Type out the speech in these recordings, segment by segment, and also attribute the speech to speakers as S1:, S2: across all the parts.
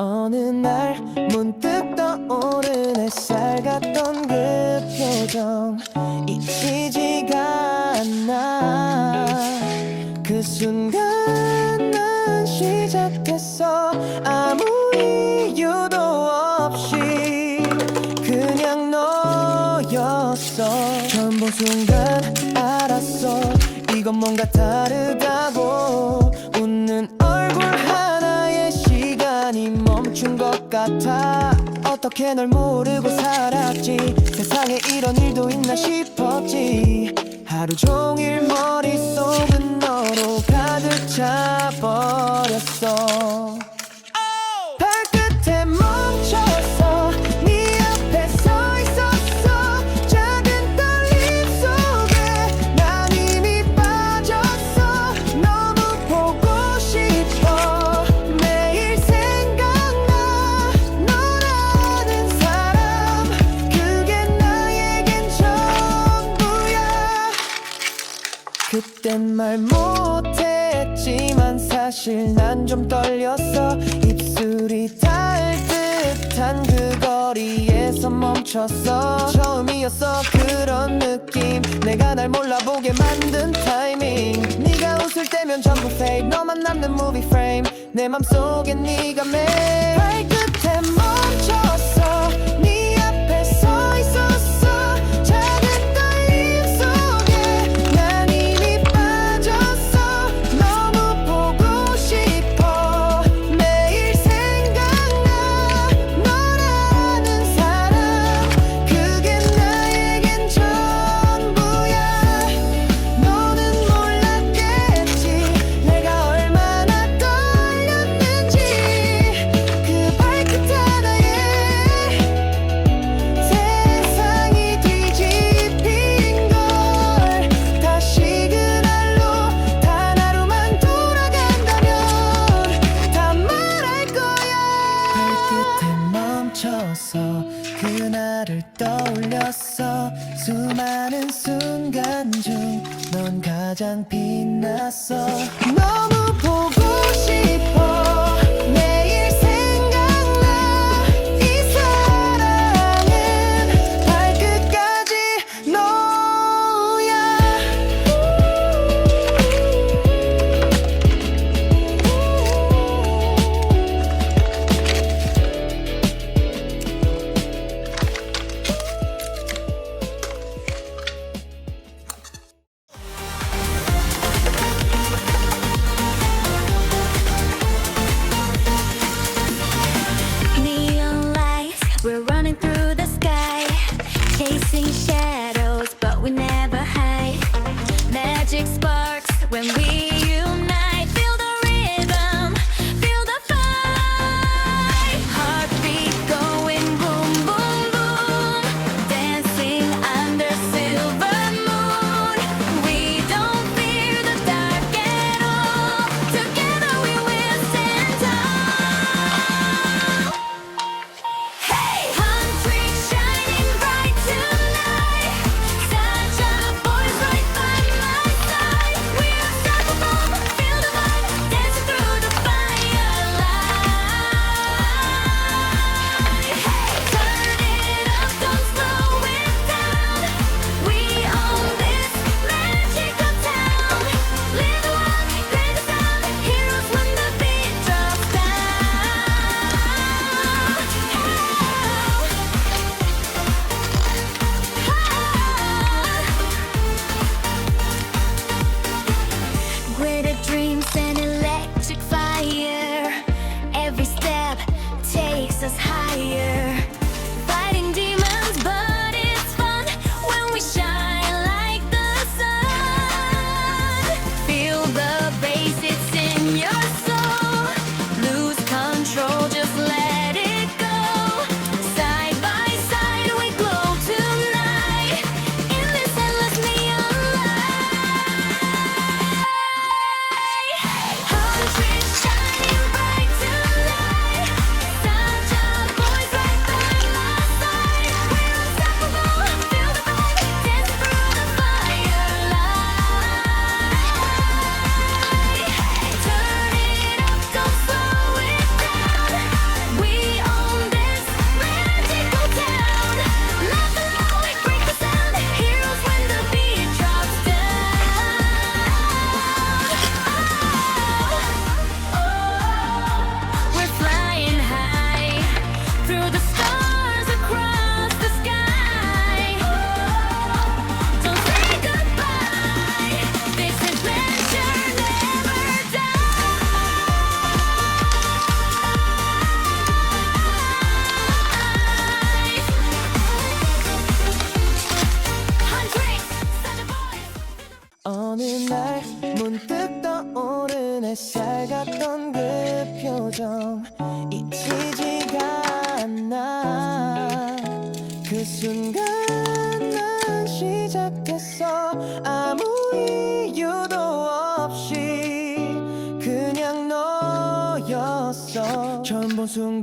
S1: 어느 날 문득 떠오른 햇살 같던 그 표정 잊히지가 않아. 그 순간 난 시작했어. 아무 이유도 없이 그냥 너였어. 처음 본 순간 알았어. 이건 뭔가 다르다고. 웃는 얼굴 하나에 시간이 멈춘 것 같아. 어떻게 널 모르고 살았지. 세상에 이런 일도 있나 싶었지. 하루 종일 머릿속은 너로 가득 차버렸어. 발끝에 멈췄어. 네 앞에 서 있었어. 작은 떨림 속에 난 이미 빠졌어. 너무 보고 싶어. 매일 생각나. 너라는 사람 그게 나에겐 전부야. 그땐 말 못했지만 사실 난 좀 떨렸어. 입술이 닿을 듯한 그 거리에서 멈췄어. 처음이었어 그런 느낌. 내가 날 몰라보게 만든 타이밍. 네가 웃을 때면 전부 fade. 너만 남는 movie frame. 내 맘속에 네가 매일. 발끝에 멈췄어. 네 앞에 서 있었어. 작은 떨림 속에 난 이미 빠졌어. 너무 보고 싶어. 매일 생각나. 너라는 사람 그게 나에겐 전부야. 너는 몰랐겠지 내가 얼마나 떨렸는지. 그 발끝 하나에 세상이 뒤집힌 걸. 다시 그날로 단 하루만 돌아간다면 다 말할 거야. 발끝에 멈춰서 그날을 떠올렸어. 수많은 순간 중 넌 가장 빛났어. 너무 보고 싶어. 매일 생각나. 이 사랑은 발끝까지 너야.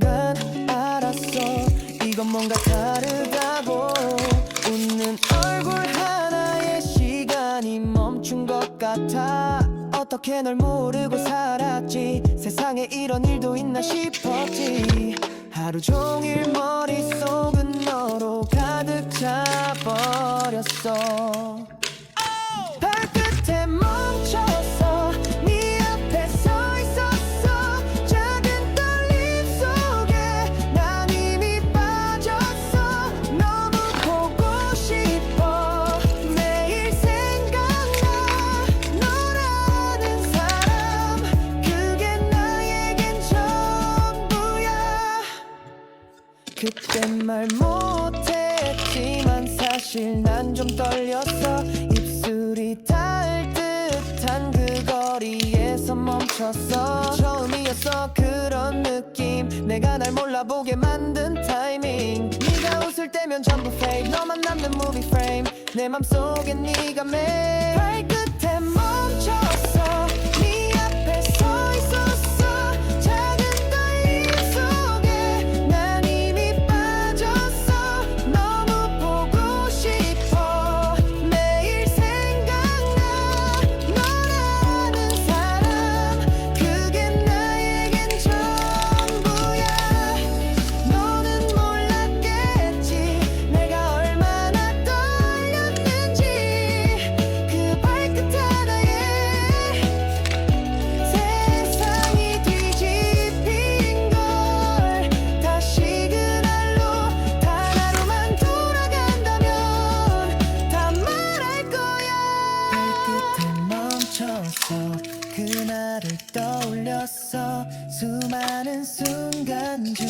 S1: 순간 알았어 이건 뭔가 다르다고 웃는 얼굴 하나에 시간이 멈춘 것 같아 어떻게 널 모르고 살았지 세상에 이런 일도 있나 싶었지 하루 종일 머릿속은 너로 가득 차버렸어 발끝에 멈춰서 네 앞에 서 있었어 작은 떨림 속에 난 이미 빠졌어 너무 보고 싶어 매일 생각나 너라는 사람 그게 나에겐 전부야 그땐 말 못했지만 사실 난 좀 떨렸어 입술이 닿을 듯한 그 거리에서 멈췄어 처음이었어 그런 느낌 내가 날 몰라보게 만든 타이밍 네가 웃을 때면 전부 fake 너만 남는 movie frame 내 맘속엔 네가 매일 발끝에 멈췄어 네 앞에 서 있었어 작은 떨림 속에 난 이미 빠졌어 너무 보고 싶어 매일 생각나 너라는 사람 그게 나에겐 전부야 너는 몰랐겠지 내가 얼마나 떨렸는지 그 발끝 하나에 세상이 뒤집힌 걸 다시 그날로 단 하루만 돌아간다면 다 말할 거야 발끝에 멈춰서 그날을 떠올렸어 수많은 순간 중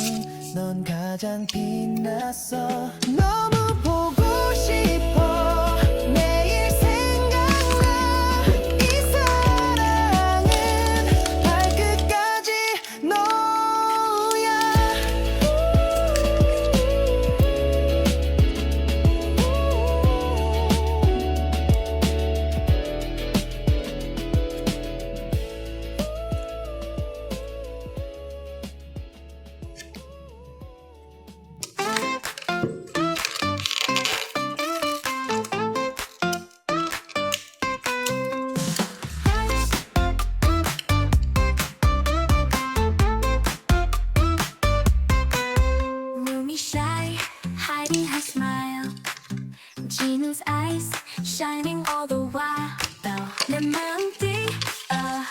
S1: 넌 가장 빛났어 너무 보고 싶어 매일 생각나 이 사랑은 발끝까지 너야
S2: Rumi shy, hiding her smile. Gina's eyes shining all the while. 내 마음 뛰어,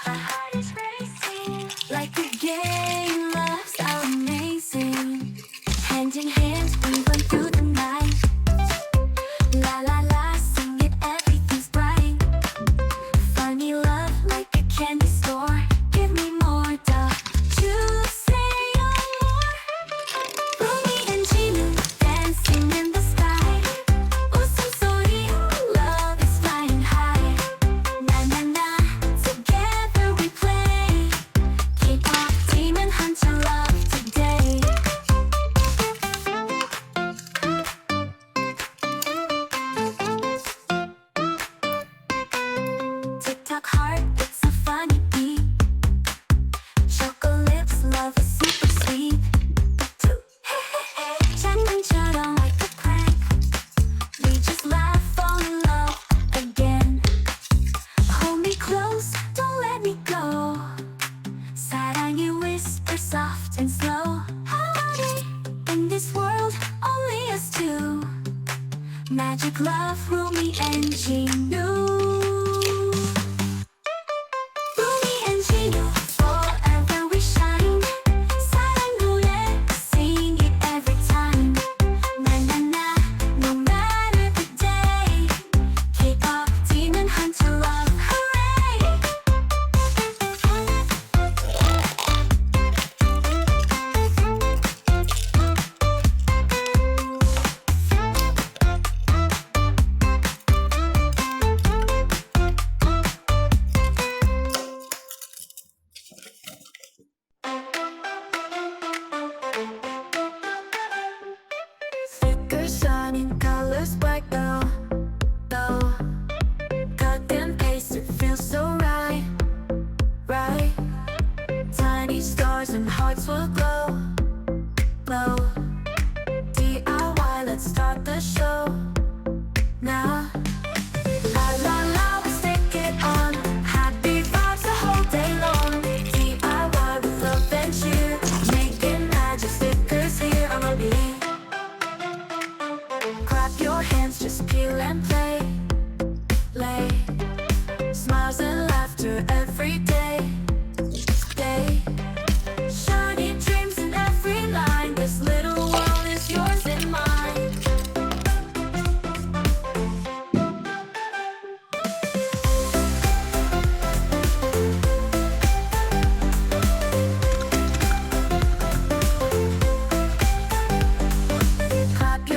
S2: my heart is racing like a game. Love's so amazing. Hand in hand, we run through the night. La la la, sing it, everything's bright. Funny love like a candy store. Give me more, to say more. Rumi and Gina dancing in the sky. 웃음소리, love is flying high. Na na na, together we play. Kpop team and Hunter love today. TikTok heart, it's a funny beat. Chocolate lips, love is super sweet. 장난처럼 like a prank. We just laugh, fall in love again. Hold me close, don't let me go. 사랑이 whisper soft and slow. Honey, in this world, only us two. Magic love, Rumi and Gina.